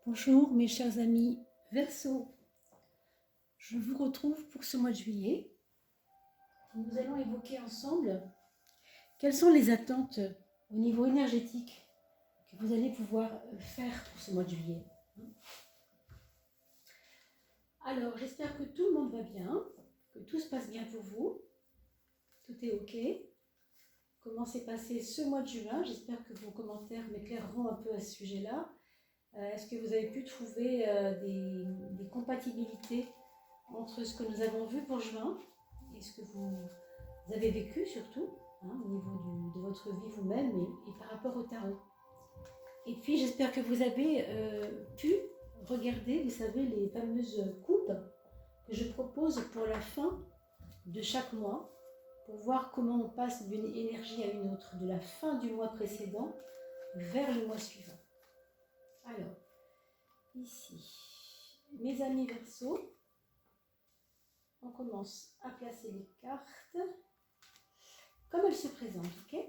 Bonjour mes chers amis Verseau, je vous retrouve pour ce mois de juillet. Nous allons évoquer ensemble quelles sont les attentes au niveau énergétique que vous allez pouvoir faire pour ce mois de juillet. Alors j'espère que tout le monde va bien, que tout se passe bien pour vous, tout est ok. Comment s'est passé ce mois de juin? J'espère que vos commentaires m'éclaireront un peu à ce sujet-là. Est-ce que vous avez pu trouver des compatibilités entre ce que nous avons vu pour juin et ce que vous avez vécu surtout, au niveau de votre vie vous-même et par rapport au tarot? Et puis j'espère que vous avez pu regarder, vous savez, les fameuses coupes que je propose pour la fin de chaque mois, pour voir comment on passe d'une énergie à une autre, de la fin du mois précédent vers le mois suivant. Alors, ici, mes amis Verseau, on commence à placer les cartes comme elles se présentent, ok?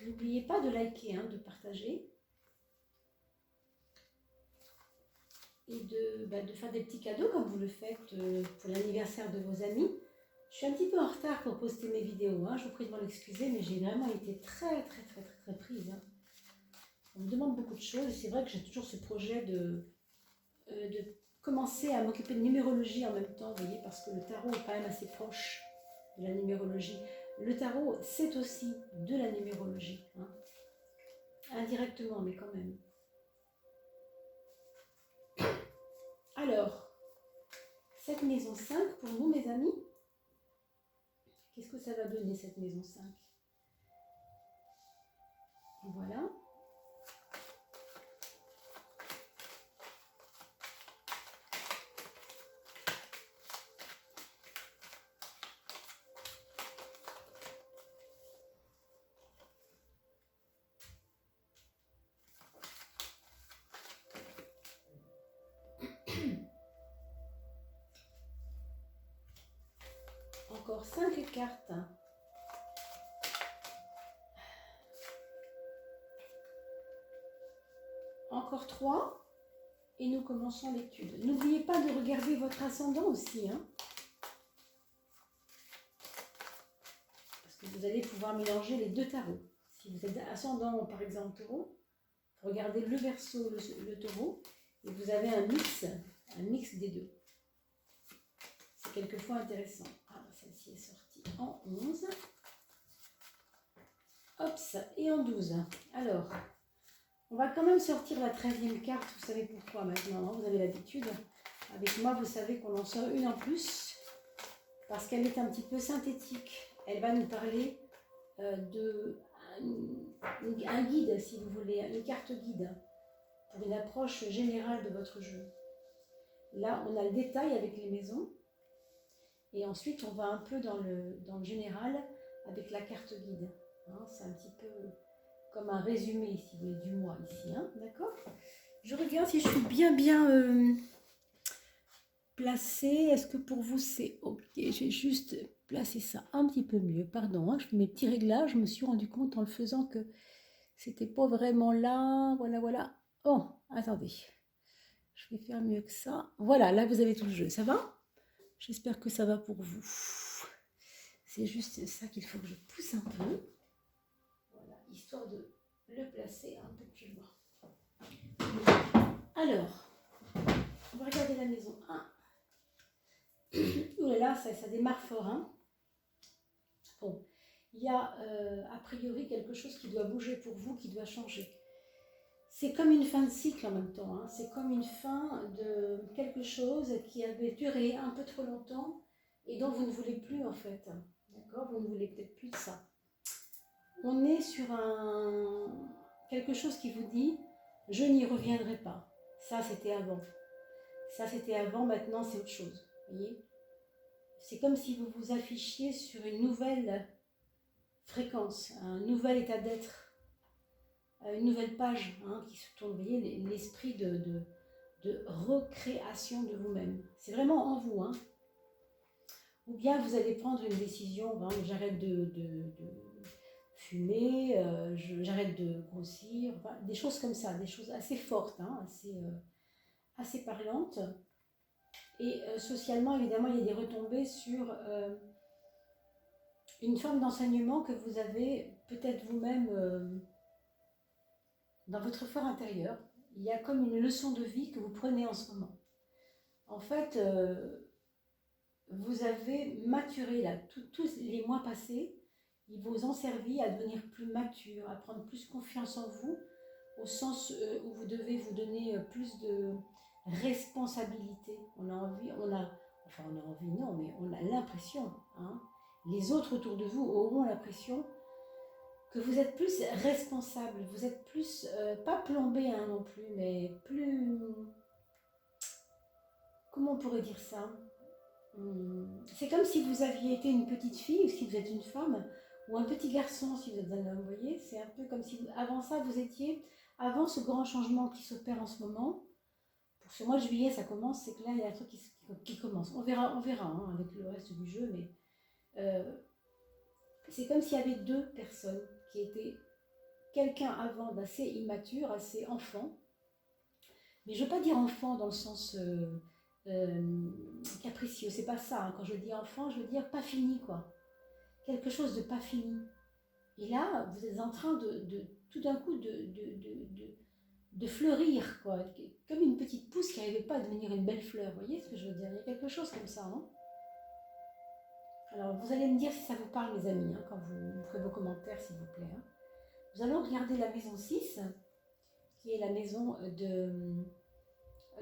N'oubliez pas de liker, de partager et de faire des petits cadeaux comme vous le faites pour l'anniversaire de vos amis. Je suis un petit peu en retard pour poster mes vidéos, je vous prie de m'en excuser, mais j'ai vraiment été très prise. On me demande beaucoup de choses et c'est vrai que j'ai toujours ce projet de commencer à m'occuper de numérologie en même temps, vous voyez, parce que le tarot est quand même assez proche de la numérologie. Le tarot, c'est aussi de la numérologie, indirectement, mais quand même. Alors, cette maison 5, pour nous, mes amis, qu'est-ce que ça va donner, cette maison 5? Voilà. Encore 5 cartes. Encore 3. Et nous commençons l'étude. N'oubliez pas de regarder votre ascendant aussi. Parce que vous allez pouvoir mélanger les deux tarots. Si vous êtes ascendant, par exemple, taureau, regardez le Verseau, le taureau, et vous avez un mix des deux. C'est quelquefois intéressant. Ah, celle-ci est sortie en 11. Hops, et en 12. Alors, on va quand même sortir la 13e carte. Vous savez pourquoi maintenant, vous avez l'habitude. Avec moi, vous savez qu'on en sort une en plus, parce qu'elle est un petit peu synthétique. Elle va nous parler un guide, si vous voulez, une carte guide, pour une approche générale de votre jeu. Là, on a le détail avec les maisons. Et ensuite, on va un peu dans le général avec la carte guide. C'est un petit peu comme un résumé, si vous voulez, du mois ici. D'accord? Je regarde si je suis bien placée. Est-ce que pour vous, c'est OK? J'ai juste placé ça un petit peu mieux. Pardon, je fais mes petits réglages. Je me suis rendu compte en le faisant que c'était pas vraiment là. Voilà. Oh, attendez. Je vais faire mieux que ça. Voilà, là, vous avez tout le jeu. Ça va? J'espère que ça va pour vous. C'est juste ça qu'il faut que je pousse un peu. Voilà, histoire de le placer un peu plus loin. Alors, on va regarder la maison 1. Ouh là là, ça démarre fort. Bon, il y a a priori quelque chose qui doit bouger pour vous, qui doit changer. C'est comme une fin de cycle en même temps. C'est comme une fin de quelque chose qui avait duré un peu trop longtemps et dont vous ne voulez plus en fait. D'accord? Vous ne voulez peut-être plus de ça. On est sur quelque chose qui vous dit « je n'y reviendrai pas ». Ça, c'était avant. Ça, c'était avant, maintenant, c'est autre chose. Vous voyez? C'est comme si vous vous affichiez sur une nouvelle fréquence, un nouvel état d'être, une nouvelle page qui se tourne. Vous voyez, l'esprit de recréation de vous-même. C'est vraiment en vous. Ou bien vous allez prendre une décision, j'arrête de fumer, j'arrête de grossir, enfin, des choses comme ça, des choses assez fortes, hein, assez parlantes. Et socialement, évidemment, il y a des retombées sur une forme d'enseignement que vous avez peut-être vous-même dans votre fort intérieur. Il y a comme une leçon de vie que vous prenez en ce moment. En fait, vous avez maturé là, tous les mois passés, ils vous ont servi à devenir plus mature, à prendre plus confiance en vous, au sens où vous devez vous donner plus de responsabilité. Enfin on a envie non, mais on a l'impression, hein, les autres autour de vous auront l'impression que vous êtes plus responsable, vous êtes plus, pas plombé hein, non plus, mais plus, comment on pourrait dire ça? C'est comme si vous aviez été une petite fille, ou si vous êtes une femme, ou un petit garçon si vous êtes un homme, vous voyez. C'est un peu comme si avant ça, vous étiez, avant ce grand changement qui s'opère en ce moment, pour ce mois de juillet, ça commence, c'est que là, il y a un truc qui commence. On verra hein, avec le reste du jeu, mais c'est comme s'il y avait deux personnes qui étaient quelqu'un avant d'assez immature, assez enfant, mais je ne veux pas dire enfant dans le sens capricieux, c'est pas ça. Hein. Quand je dis enfant, je veux dire pas fini, quoi. Quelque chose de pas fini. Et là, vous êtes en train tout d'un coup de fleurir, quoi. Comme une petite pousse qui n'arrivait pas à devenir une belle fleur. Vous voyez ce que je veux dire? Il y a quelque chose comme ça. Hein. Alors, vous allez me dire si ça vous parle, mes amis, hein, quand vous ferez vos commentaires, s'il vous plaît. Hein. Nous allons regarder la maison 6, qui est la maison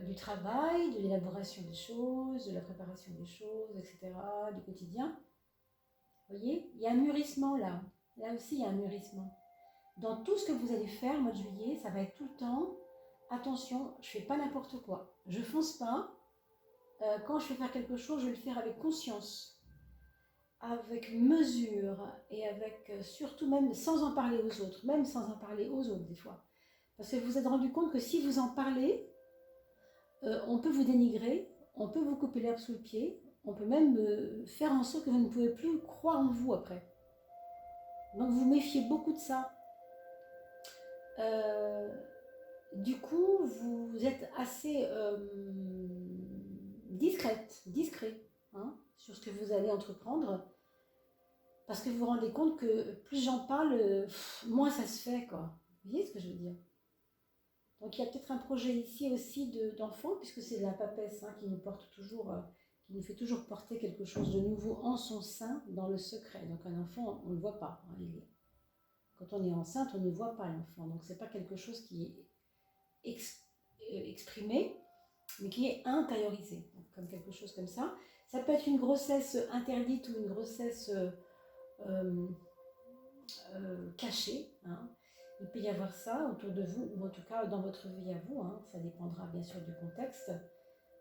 du travail, de l'élaboration des choses, de la préparation des choses, etc., du quotidien. Vous voyez, il y a un mûrissement là. Là aussi, il y a un mûrissement. Dans tout ce que vous allez faire au mois de juillet, ça va être tout le temps, attention, je ne fais pas n'importe quoi. Je ne fonce pas. Quand je vais faire quelque chose, je vais le faire avec conscience, avec mesure et avec surtout même sans en parler aux autres, même sans en parler aux autres des fois. Parce que vous vous êtes rendu compte que si vous en parlez, on peut vous dénigrer, on peut vous couper l'herbe sous le pied, on peut même faire en sorte que vous ne pouvez plus croire en vous après. Donc vous méfiez beaucoup de ça. Du coup, vous êtes assez discret hein, sur ce que vous allez entreprendre, parce que vous vous rendez compte que plus j'en parle, moins ça se fait, quoi. Vous voyez ce que je veux dire? Donc il y a peut-être un projet ici aussi d'enfant, puisque c'est la papesse hein, qui nous porte toujours, qui nous fait toujours porter quelque chose de nouveau en son sein, dans le secret. Donc un enfant, on ne le voit pas. Hein, quand on est enceinte, on ne voit pas l'enfant. Donc c'est pas quelque chose qui est exprimé, mais qui est intériorisé, donc, comme quelque chose comme ça. Ça peut être une grossesse interdite ou une grossesse cachée. Hein. Il peut y avoir ça autour de vous, ou en tout cas dans votre vie à vous, hein. Ça dépendra bien sûr du contexte.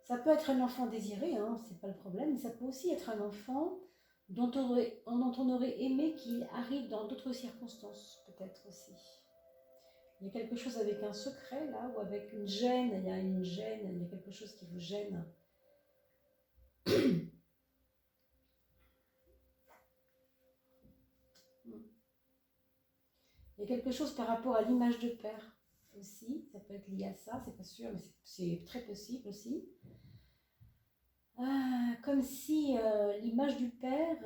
Ça peut être un enfant désiré, hein, c'est pas le problème, mais ça peut aussi être un enfant dont on aurait aimé qu'il arrive dans d'autres circonstances, peut-être aussi. Il y a quelque chose avec un secret là, ou avec une gêne, il y a une gêne, il y a quelque chose qui vous gêne. Il y a quelque chose par rapport à l'image de père aussi, ça peut être lié à ça, c'est pas sûr, mais c'est très possible aussi. Comme si l'image du père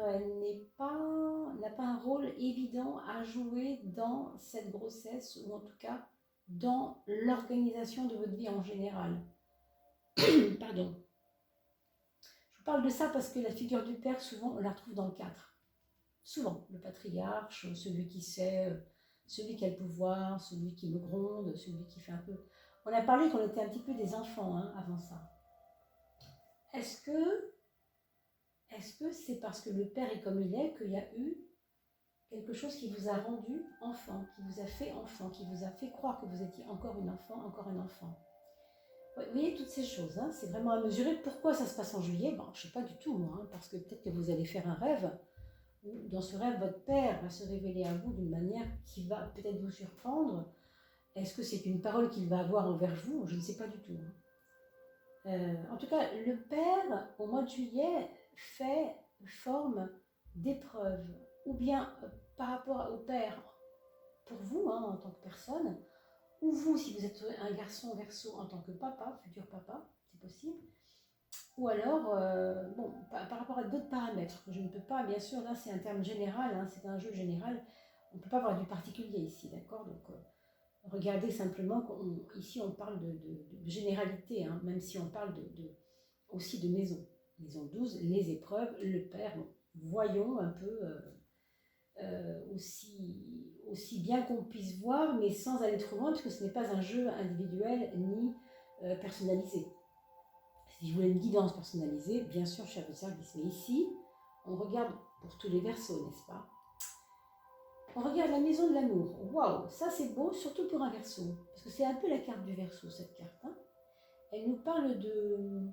n'a pas un rôle évident à jouer dans cette grossesse, ou en tout cas dans l'organisation de votre vie en général. Pardon. Je vous parle de ça parce que la figure du père, souvent, on la retrouve dans le 4. Souvent, le patriarche, celui qui sait, celui qui a le pouvoir, celui qui me gronde, celui qui fait un peu... On a parlé qu'on était un petit peu des enfants hein, avant ça. Est-ce que c'est parce que le père est comme il est qu'il y a eu quelque chose qui vous a rendu enfant, qui vous a fait enfant, qui vous a fait croire que vous étiez encore une enfant, encore un enfant? Vous voyez, toutes ces choses, hein, c'est vraiment à mesurer. Pourquoi ça se passe en juillet? Bon, je ne sais pas du tout, moi, hein, parce que peut-être que vous allez faire un rêve, où dans ce rêve, votre père va se révéler à vous d'une manière qui va peut-être vous surprendre. Est-ce que c'est une parole qu'il va avoir envers vous? Je ne sais pas du tout. En tout cas, le père, au mois de juillet, fait forme d'épreuve, ou bien par rapport au père pour vous, hein, en tant que personne, ou vous, si vous êtes un garçon Verseau en tant que papa, futur papa, c'est possible, ou alors, bon, par rapport à d'autres paramètres, que je ne peux pas, bien sûr, là c'est un terme général, hein, c'est un jeu général, on ne peut pas avoir du particulier ici, d'accord? Donc, regardez simplement, ici on parle de généralité, hein, même si on parle aussi de maison. Maison 12, les épreuves, le père, bon, voyons un peu aussi bien qu'on puisse voir, mais sans aller trop loin, parce que ce n'est pas un jeu individuel ni personnalisé. Si je voulais une guidance personnalisée, bien sûr, je suis à votre service. Mais ici, on regarde pour tous les versos, n'est-ce pas? On regarde la maison de l'amour. Waouh, ça c'est beau, surtout pour un verso. Parce que c'est un peu la carte du verso, cette carte. Hein. Elle nous parle de...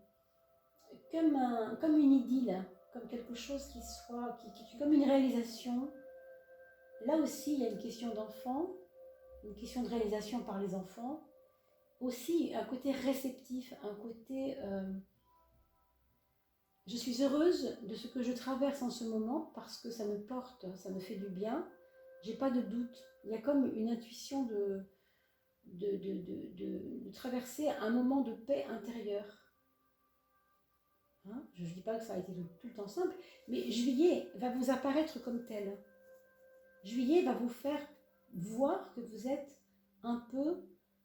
comme une idylle, comme quelque chose qui soit... comme une réalisation. Là aussi, il y a une question d'enfant, une question de réalisation par les enfants. Aussi, un côté réceptif, un côté... je suis heureuse de ce que je traverse en ce moment parce que ça me porte, ça me fait du bien. J'ai pas de doute. Il y a comme une intuition de traverser un moment de paix intérieure. Hein, je ne dis pas que ça a été tout le temps simple, mais juillet va vous apparaître comme tel. Juillet va vous faire voir que vous êtes un peu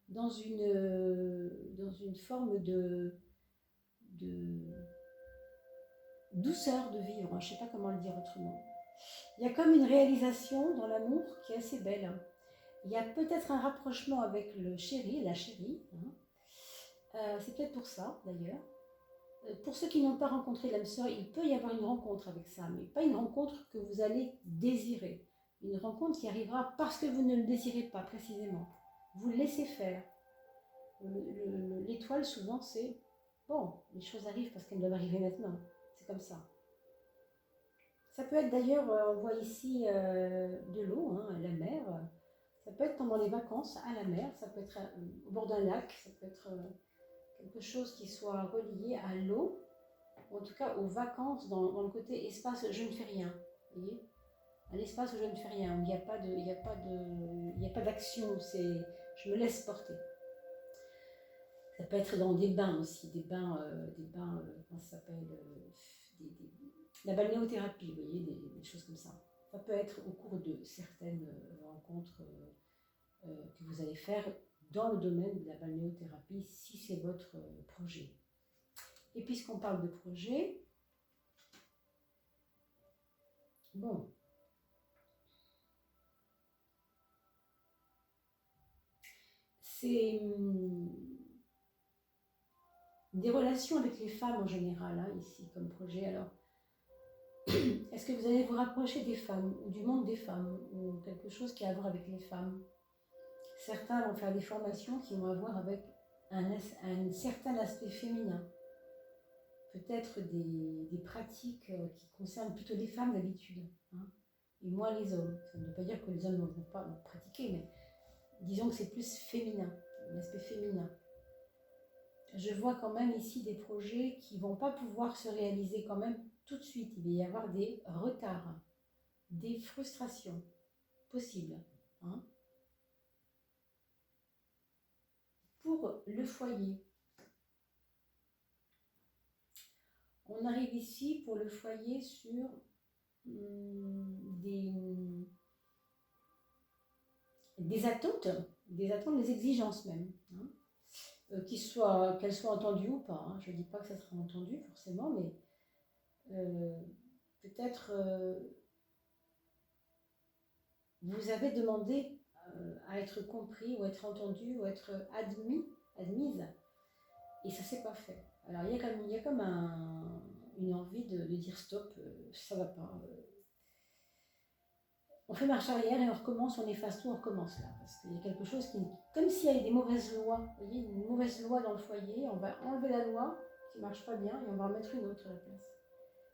dans une forme de douceur de vivre. Je ne sais pas comment le dire autrement. Il y a comme une réalisation dans l'amour qui est assez belle. Il y a peut-être un rapprochement avec le chéri, la chérie. C'est peut-être pour ça, d'ailleurs. Pour ceux qui n'ont pas rencontré l'âme sœur, il peut y avoir une rencontre avec ça, mais pas une rencontre que vous allez désirer. Une rencontre qui arrivera parce que vous ne le désirez pas, précisément. Vous le laissez faire. L'étoile, souvent, c'est bon, les choses arrivent parce qu'elles doivent arriver maintenant. C'est comme ça. Ça peut être d'ailleurs, on voit ici de l'eau, hein, la mer. Ça peut être pendant les vacances à la mer, ça peut être au bord d'un lac, ça peut être quelque chose qui soit relié à l'eau, ou en tout cas aux vacances dans le côté espace je ne fais rien. Vous voyez, un espace où je ne fais rien, où il n'y a pas d'action, c'est je me laisse porter. Ça peut être dans des bains aussi, des bains, comment ça s'appelle, la balnéothérapie, vous voyez, des choses comme ça. Ça peut être au cours de certaines rencontres que vous allez faire dans le domaine de la balnéothérapie, si c'est votre projet. Et puisqu'on parle de projet, bon, c'est des relations avec les femmes en général, hein, ici, comme projet. Alors, est-ce que vous allez vous rapprocher des femmes, ou du monde des femmes, ou quelque chose qui a à voir avec les femmes? Certains vont faire des formations qui vont avoir avec un certain aspect féminin. Peut-être des pratiques qui concernent plutôt les femmes d'habitude, hein, et moins les hommes. Ça ne veut pas dire que les hommes ne vont pas pratiquer, mais disons que c'est plus féminin, un aspect féminin. Je vois quand même ici des projets qui ne vont pas pouvoir se réaliser quand même tout de suite. Il va y avoir des retards, des frustrations possibles. Hein. Pour le foyer, on arrive ici pour le foyer sur des attentes, des exigences même. Hein. Qu'elles soient entendues ou pas. Hein. Je ne dis pas que ça sera entendu forcément, mais peut-être vous avez demandé à être compris ou être entendu ou être admise, et ça ne s'est pas fait. Alors il y a comme une envie de dire stop, ça ne va pas. On fait marche arrière et on recommence, on efface tout, on recommence là. Parce qu'il y a quelque chose qui... Comme s'il y avait des mauvaises lois. Vous voyez, une mauvaise loi dans le foyer, on va enlever la loi qui ne marche pas bien et on va en mettre une autre à la place.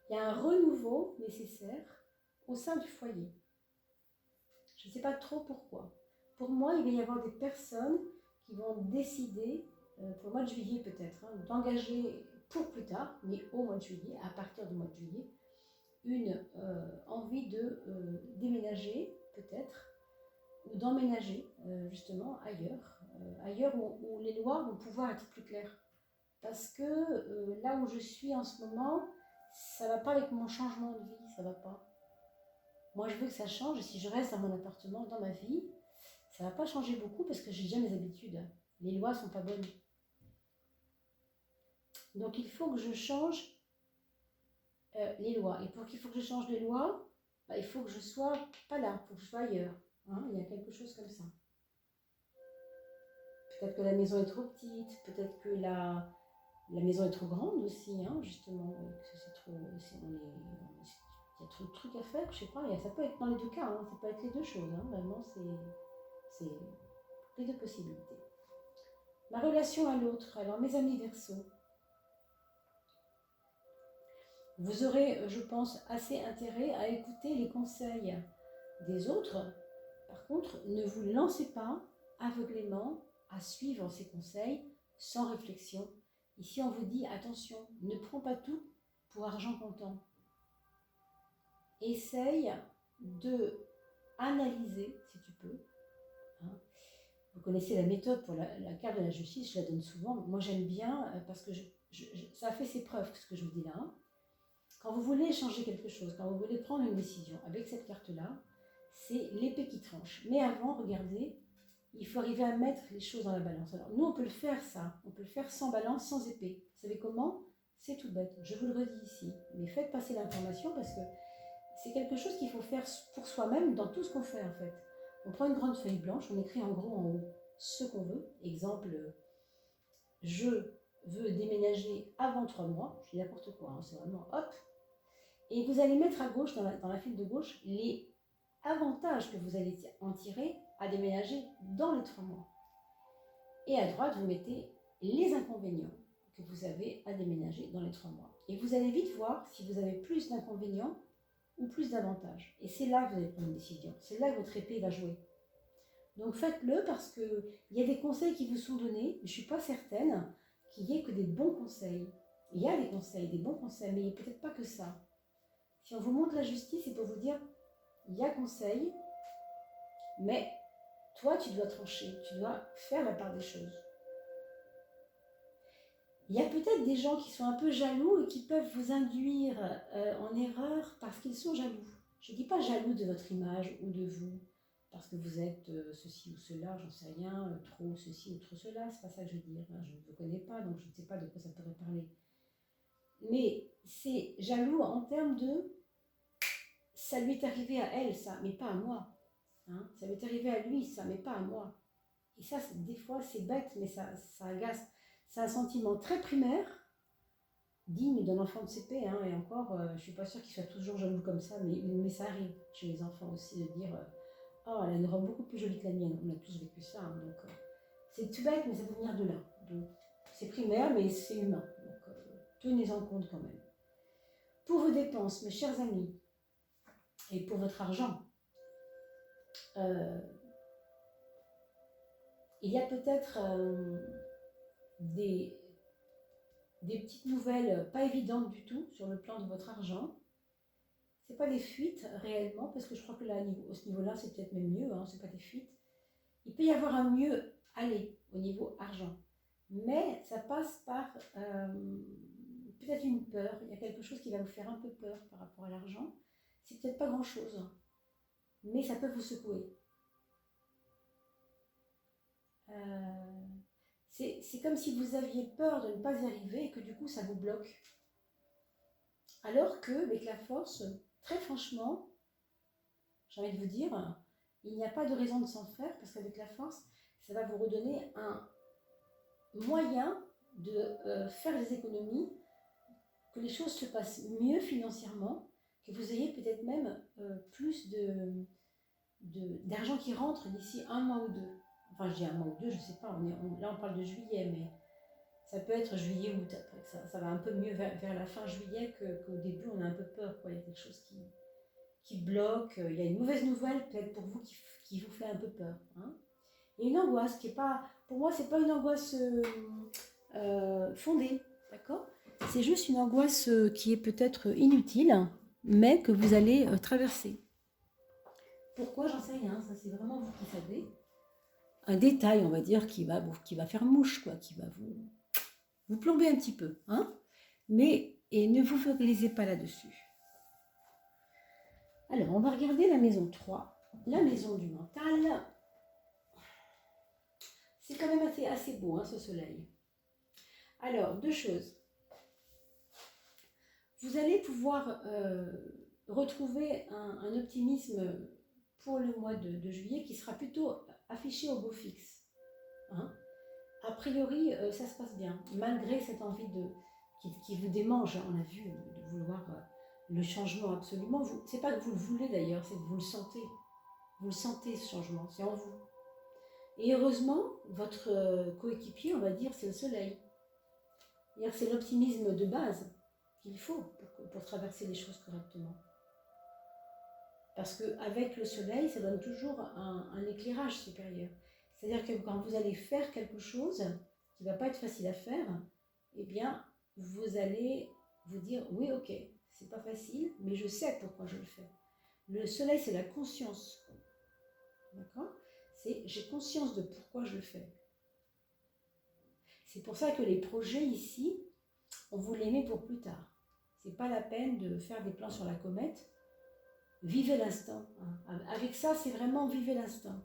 Il y a un renouveau nécessaire au sein du foyer. Je ne sais pas trop pourquoi. Pour moi, il va y avoir des personnes qui vont décider, pour le mois de juillet peut-être, hein, d'engager pour plus tard, mais au mois de juillet, à partir du mois de juillet, une envie de déménager, peut-être, ou d'emménager justement ailleurs où les lois vont pouvoir être plus claires. Parce que là où je suis en ce moment, ça ne va pas avec mon changement de vie, ça ne va pas. Moi, je veux que ça change, et si je reste dans mon appartement, dans ma vie, ça ne va pas changer beaucoup parce que j'ai déjà mes habitudes. Les lois ne sont pas bonnes. Donc, il faut que je change les lois. Et pour qu'il faut que je change les lois, bah, il faut que je sois pas là, il faut que je sois ailleurs. Hein, il y a quelque chose comme ça. Peut-être que la maison est trop petite, peut-être que la maison est trop grande aussi, hein, justement. Que c'est trop, il y a trop de trucs à faire, je sais pas. Ça peut être dans les deux cas, hein, ça peut être les deux choses. Hein, vraiment, c'est les deux possibilités. Ma relation à l'autre, alors mes amis Verseau. Vous aurez, je pense, assez intérêt à écouter les conseils des autres. Par contre, ne vous lancez pas aveuglément à suivre ces conseils sans réflexion. Ici, on vous dit, attention, ne prends pas tout pour argent comptant. Essaye de analyser, si tu peux. Hein. Vous connaissez la méthode pour la carte de la justice, je la donne souvent. Moi, j'aime bien parce que ça a fait ses preuves, ce que je vous dis là. Hein. Quand vous voulez changer quelque chose, quand vous voulez prendre une décision avec cette carte-là, c'est l'épée qui tranche. Mais avant, regardez, il faut arriver à mettre les choses dans la balance. Alors, nous, on peut le faire ça. On peut le faire sans balance, sans épée. Vous savez comment? C'est tout bête. Je vous le redis ici. Mais faites passer l'information parce que c'est quelque chose qu'il faut faire pour soi-même dans tout ce qu'on fait, en fait. On prend une grande feuille blanche, on écrit en gros en haut ce qu'on veut. Exemple, je veux déménager avant 3 mois. Je dis n'importe quoi, hein, c'est vraiment hop. Et vous allez mettre à gauche, dans la file de gauche, les avantages que vous allez en tirer à déménager dans les 3 mois. Et à droite, vous mettez les inconvénients que vous avez à déménager dans les 3 mois. Et vous allez vite voir si vous avez plus d'inconvénients ou plus d'avantages. Et c'est là que vous allez prendre une décision. C'est là que votre épée va jouer. Donc faites-le parce qu'il y a des conseils qui vous sont donnés, mais je ne suis pas certaine qu'il y ait que des bons conseils. Il y a des conseils, des bons conseils, mais peut-être pas que ça. Si on vous montre la justice, c'est pour vous dire, il y a conseil, mais toi, tu dois trancher, tu dois faire la part des choses. Il y a peut-être des gens qui sont un peu jaloux et qui peuvent vous induire en erreur parce qu'ils sont jaloux. Je ne dis pas jaloux de votre image ou de vous, parce que vous êtes ceci ou cela, j'en sais rien, trop ceci ou trop cela, c'est pas ça que je veux dire. Hein, je ne vous connais pas, donc je ne sais pas de quoi ça pourrait parler. Mais c'est jaloux en termes de ça lui est arrivé à elle, ça, mais pas à moi. Hein, ça lui est arrivé à lui, ça, mais pas à moi. Et ça, des fois, c'est bête, mais ça agace. C'est un sentiment très primaire, digne d'un enfant de CP, hein, et encore, je ne suis pas sûre qu'il soit toujours jaloux comme ça, mais ça arrive chez les enfants aussi de dire oh, elle a une robe beaucoup plus jolie que la mienne. On a tous vécu ça, hein, donc c'est tout bête, mais ça peut venir de là. Donc c'est primaire, mais c'est humain. Donc tenez-en compte quand même. Pour vos dépenses, mes chers amis, et pour votre argent, il y a peut-être des petites nouvelles pas évidentes du tout sur le plan de votre argent. Ce n'est pas des fuites réellement, parce que je crois que là, à ce niveau-là, c'est peut-être même mieux, hein, ce n'est pas des fuites. Il peut y avoir un mieux aller au niveau argent, mais ça passe par peut-être une peur. Il y a quelque chose qui va vous faire un peu peur par rapport à l'argent. C'est peut-être pas grand-chose, mais ça peut vous secouer. C'est comme si vous aviez peur de ne pas y arriver et que du coup ça vous bloque. Alors que avec la force, très franchement, j'ai envie de vous dire, il n'y a pas de raison de s'en faire parce qu'avec la force, ça va vous redonner un moyen de faire des économies, que les choses se passent mieux financièrement, que vous ayez peut-être même plus d'argent qui rentre d'ici 1 mois ou 2. Enfin, je dis 1 mois ou 2, je ne sais pas, là on parle de juillet, mais ça peut être juillet-août après, ça va un peu mieux vers la fin juillet qu'au début, on a un peu peur, quoi. Il y a quelque chose qui bloque, il y a une mauvaise nouvelle peut-être pour vous qui vous fait un peu peur. Hein. Il y a une angoisse qui est pas, pour moi, c'est pas une angoisse fondée, d'accord? C'est juste une angoisse qui est peut-être inutile, mais que vous allez traverser. Pourquoi, j'en sais rien, ça c'est vraiment vous qui savez. Un détail, on va dire, qui va faire mouche, quoi, qui va vous plomber un petit peu, hein. Mais, et ne vous focalisez pas là-dessus. Alors, on va regarder la maison 3, la maison du mental. C'est quand même assez beau, hein, ce soleil. Alors, deux choses. Vous allez pouvoir retrouver un optimisme pour le mois de juillet qui sera plutôt affiché au beau fixe. Hein. A priori, ça se passe bien, malgré cette envie qui vous démange, on l'a vu, de vouloir le changement absolument. C'est pas que vous le voulez d'ailleurs, c'est que vous le sentez. Vous le sentez, ce changement, c'est en vous. Et heureusement, votre coéquipier, on va dire, c'est le soleil. C'est l'optimisme de base qu'il faut pour traverser les choses correctement. Parce qu'avec le soleil, ça donne toujours un éclairage supérieur. C'est-à-dire que quand vous allez faire quelque chose qui ne va pas être facile à faire, eh bien, vous allez vous dire, oui, ok, c'est pas facile, mais je sais pourquoi je le fais. Le soleil, c'est la conscience. D'accord ? C'est j'ai conscience de pourquoi je le fais. C'est pour ça que les projets ici, on vous les met pour plus tard. C'est pas la peine de faire des plans sur la comète. Vivez l'instant. Avec ça, c'est vraiment vivez l'instant.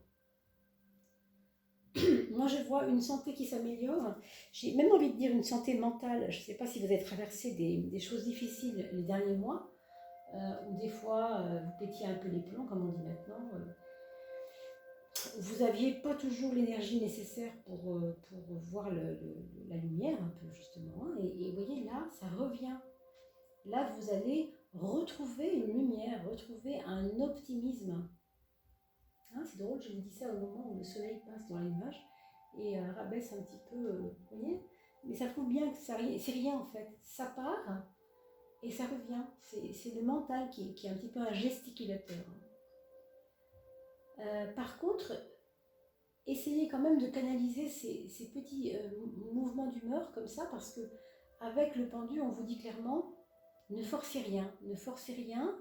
Moi, je vois une santé qui s'améliore. J'ai même envie de dire une santé mentale. Je ne sais pas si vous avez traversé des choses difficiles les derniers mois, où des fois, vous pétiez un peu les plombs, comme on dit maintenant. Vous n'aviez pas toujours l'énergie nécessaire pour voir la lumière, un peu justement. Et vous voyez, là, ça revient. Là, vous allez retrouver une lumière, retrouver un optimisme. Hein, c'est drôle, je vous dis ça au moment où le soleil passe dans les nuages et rabaisse un petit peu, vous voyez. Mais ça prouve bien que c'est rien en fait. Ça part et ça revient. C'est le mental qui est un petit peu un gesticulateur. Par contre, essayez quand même de canaliser ces petits mouvements d'humeur comme ça, parce que avec le pendu, on vous dit clairement, ne forcez rien, ne forcez rien.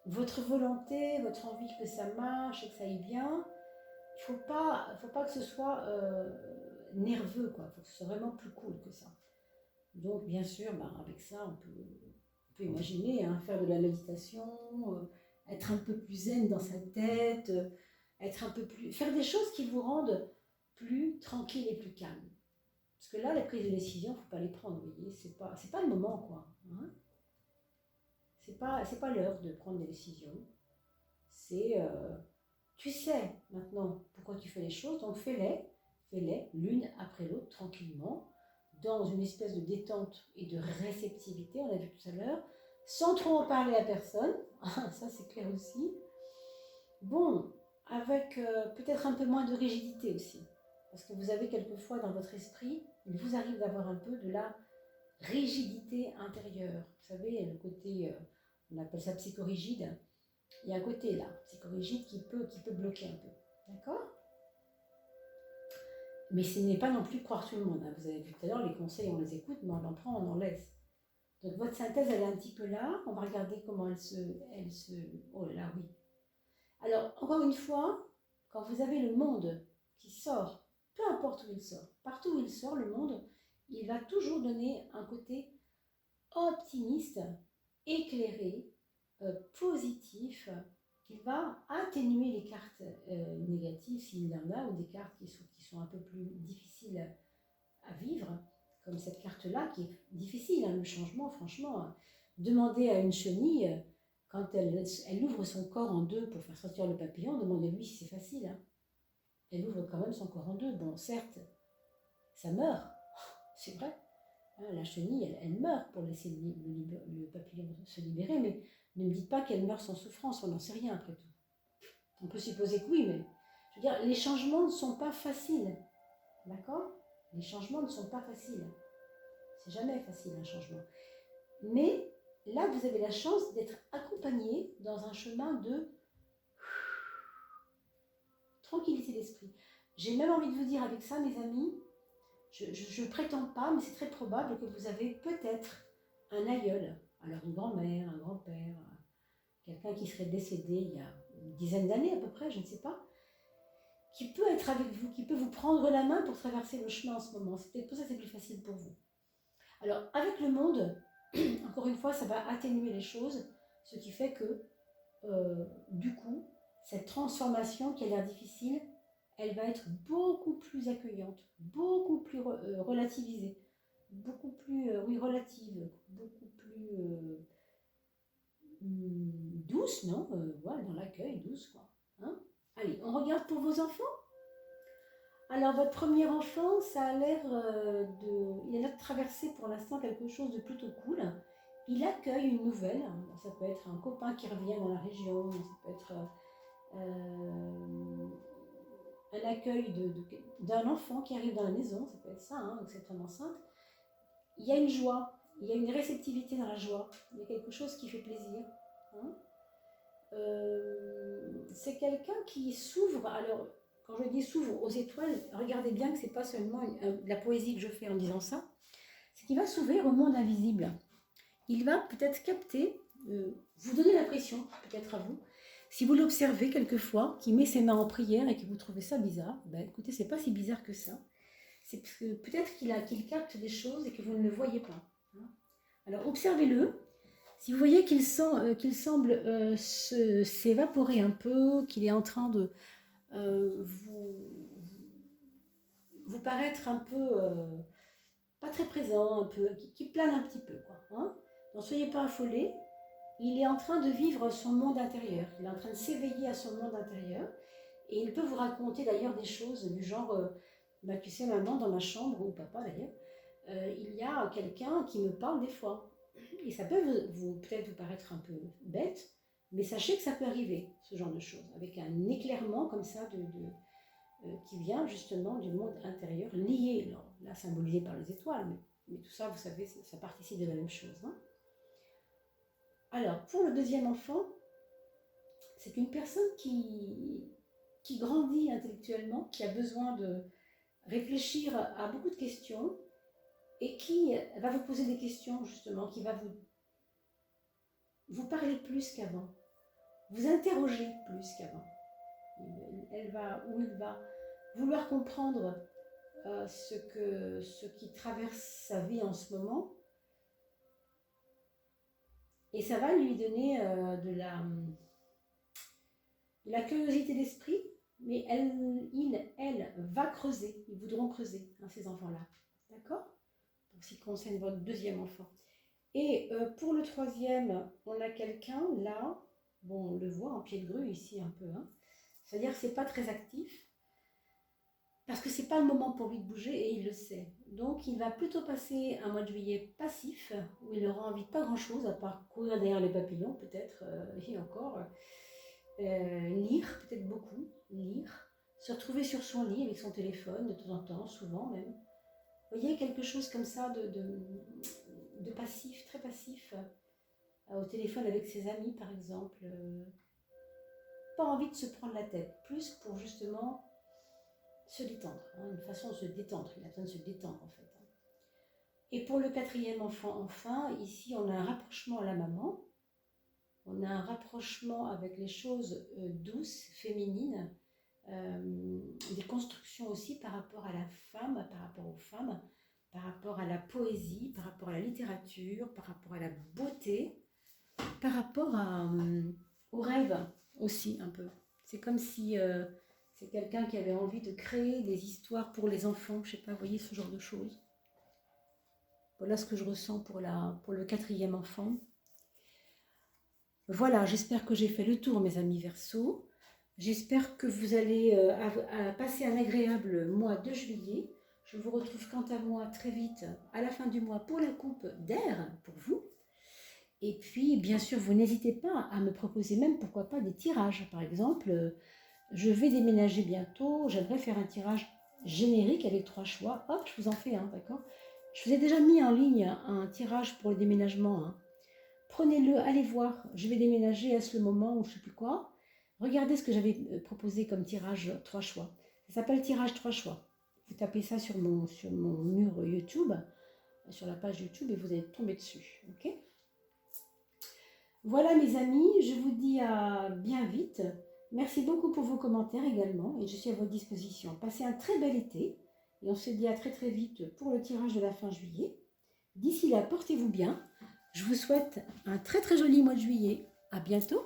Votre volonté, votre envie que ça marche et que ça aille bien, il faut pas que ce soit nerveux, quoi. Il faut que ce soit vraiment plus cool que ça. Donc, bien sûr, avec ça, on peut imaginer faire de la méditation, être un peu plus zen dans sa tête, faire des choses qui vous rendent plus tranquille et plus calme. Parce que là, les prises de décision, il ne faut pas les prendre, vous voyez, c'est pas le moment, quoi. Hein, c'est pas l'heure de prendre des décisions. C'est, tu sais maintenant pourquoi tu fais les choses, donc fais-les l'une après l'autre, tranquillement, dans une espèce de détente et de réceptivité, on l'a vu tout à l'heure, sans trop en parler à personne, ça c'est clair aussi. Bon, avec peut-être un peu moins de rigidité aussi, parce que vous avez quelquefois dans votre esprit, il vous arrive d'avoir un peu de la rigidité intérieure. Vous savez, le côté, on appelle ça psychorigide. Il y a un côté là, psychorigide, qui peut bloquer un peu. D'accord ? Mais ce n'est pas non plus croire tout le monde. Hein. Vous avez vu tout à l'heure, les conseils, on les écoute, mais on en prend, on en laisse. Donc votre synthèse, elle est un petit peu là. On va regarder comment elle se... Oh là, oui. Alors, encore une fois, quand vous avez le monde qui sort, peu importe où il sort, partout où il sort, le monde, il va toujours donner un côté optimiste, éclairé, positif, qui va atténuer les cartes négatives s'il y en a, ou des cartes qui sont un peu plus difficiles à vivre, comme cette carte-là qui est difficile, le changement, franchement. Demandez à une chenille, quand elle ouvre son corps en deux pour faire sortir le papillon, demandez-lui si c'est facile. Hein. Elle ouvre quand même son corps en deux. Bon, certes, ça meurt, c'est vrai. Hein, la chenille, elle meurt pour laisser le papillon se libérer, mais ne me dites pas qu'elle meurt sans souffrance, on n'en sait rien après tout. On peut supposer que oui, mais je veux dire, les changements ne sont pas faciles. D'accord ? Les changements ne sont pas faciles. C'est jamais facile un changement. Mais là, vous avez la chance d'être accompagné dans un chemin de tranquillité d'esprit. J'ai même envie de vous dire avec ça, mes amis, je ne prétends pas, mais c'est très probable que vous avez peut-être un aïeul, alors une grand-mère, un grand-père, quelqu'un qui serait décédé il y a une dizaine d'années à peu près, je ne sais pas, qui peut être avec vous, qui peut vous prendre la main pour traverser le chemin en ce moment. C'est peut-être pour ça que c'est plus facile pour vous. Alors, avec le monde, encore une fois, ça va atténuer les choses, ce qui fait que, du coup, cette transformation qui a l'air difficile, elle va être beaucoup plus accueillante, beaucoup plus relativisée, beaucoup plus, oui, relative, beaucoup plus douce, non voilà, dans l'accueil, douce, quoi. Hein. Allez, on regarde pour vos enfants. Alors, votre premier enfant, ça a l'air il a l'air de traverser pour l'instant quelque chose de plutôt cool. Il accueille une nouvelle. Ça peut être un copain qui revient dans la région, ça peut être un accueil d'un enfant qui arrive dans la maison, ça peut être ça, hein, cette femme enceinte. Il y a une joie, il y a une réceptivité dans la joie, il y a quelque chose qui fait plaisir. Hein. C'est quelqu'un qui s'ouvre, alors quand je dis s'ouvre aux étoiles, regardez bien que c'est pas seulement de la poésie que je fais en disant ça, c'est qu'il va s'ouvrir au monde invisible. Il va peut-être capter, vous donner l'impression, peut-être à vous, si vous l'observez quelquefois, qu'il met ses mains en prière et que vous trouvez ça bizarre, ben écoutez, c'est pas si bizarre que ça. C'est parce que peut-être qu'il capte des choses et que vous ne le voyez pas. Hein. Alors observez-le. Si vous voyez qu'il semble s'évaporer un peu, qu'il est en train de vous paraître un peu pas très présent, un peu, qui plane un petit peu, quoi. Hein. Donc soyez pas affolés. Il est en train de vivre son monde intérieur. Il est en train de s'éveiller à son monde intérieur. Et il peut vous raconter d'ailleurs des choses du genre, tu sais, maman, dans ma chambre, ou papa d'ailleurs, il y a quelqu'un qui me parle des fois. Et ça peut peut-être vous paraître un peu bête, mais sachez que ça peut arriver, ce genre de choses, avec un éclairement comme ça qui vient justement du monde intérieur, lié, là symbolisé par les étoiles, mais tout ça, vous savez, ça participe de la même chose. Hein. Alors, pour le deuxième enfant, c'est une personne qui grandit intellectuellement, qui a besoin de réfléchir à beaucoup de questions et qui va vous poser des questions, justement, qui va vous parler plus qu'avant, vous interroger plus qu'avant. Il va vouloir comprendre ce qui traverse sa vie en ce moment, et ça va lui donner de la curiosité d'esprit, mais elle va creuser, ils voudront creuser, hein, ces enfants-là, d'accord? Pour ce qui concerne votre deuxième enfant. Et pour le troisième, on a quelqu'un là, bon, on le voit en pied de grue ici un peu, hein, c'est-à-dire que c'est pas très actif, parce que c'est pas le moment pour lui de bouger et il le sait. Donc il va plutôt passer un mois de juillet passif, où il aura envie de pas grand-chose, à part courir derrière les papillons peut-être, et encore, lire, peut-être beaucoup, lire, se retrouver sur son lit avec son téléphone de temps en temps, souvent même. Vous voyez, quelque chose comme ça de passif, très passif, au téléphone avec ses amis par exemple. Pas envie de se prendre la tête, plus pour justement se détendre, hein, une façon de se détendre, il a besoin de se détendre en fait. Et pour le quatrième enfant, enfin, ici on a un rapprochement à la maman, on a un rapprochement avec les choses douces, féminines, des constructions aussi par rapport à la femme, par rapport aux femmes, par rapport à la poésie, par rapport à la littérature, par rapport à la beauté, par rapport au rêve aussi un peu. C'est comme si c'est quelqu'un qui avait envie de créer des histoires pour les enfants, je ne sais pas, vous voyez ce genre de choses. Voilà ce que je ressens pour le quatrième enfant. Voilà, j'espère que j'ai fait le tour, mes amis Verseaux. J'espère que vous allez passer un agréable mois de juillet. Je vous retrouve quant à moi très vite à la fin du mois pour la coupe d'air pour vous. Et puis, bien sûr, vous n'hésitez pas à me proposer même, pourquoi pas, des tirages. Par exemple, je vais déménager bientôt. J'aimerais faire un tirage générique avec 3 choix. Hop, je vous en fais un, d'accord? Je vous ai déjà mis en ligne un tirage pour le déménagement. Hein. Prenez-le, allez voir. Je vais déménager, est-ce le moment ou je ne sais plus quoi. Regardez ce que j'avais proposé comme tirage 3 choix. Ça s'appelle tirage 3 choix. Vous tapez ça sur mon mur YouTube, sur la page YouTube, et vous allez tomber dessus. Ok ? Voilà mes amis, je vous dis à bien vite. Merci beaucoup pour vos commentaires également et je suis à votre disposition. Passez un très bel été et on se dit à très très vite pour le tirage de la fin juillet. D'ici là, portez-vous bien. Je vous souhaite un très très joli mois de juillet. À bientôt.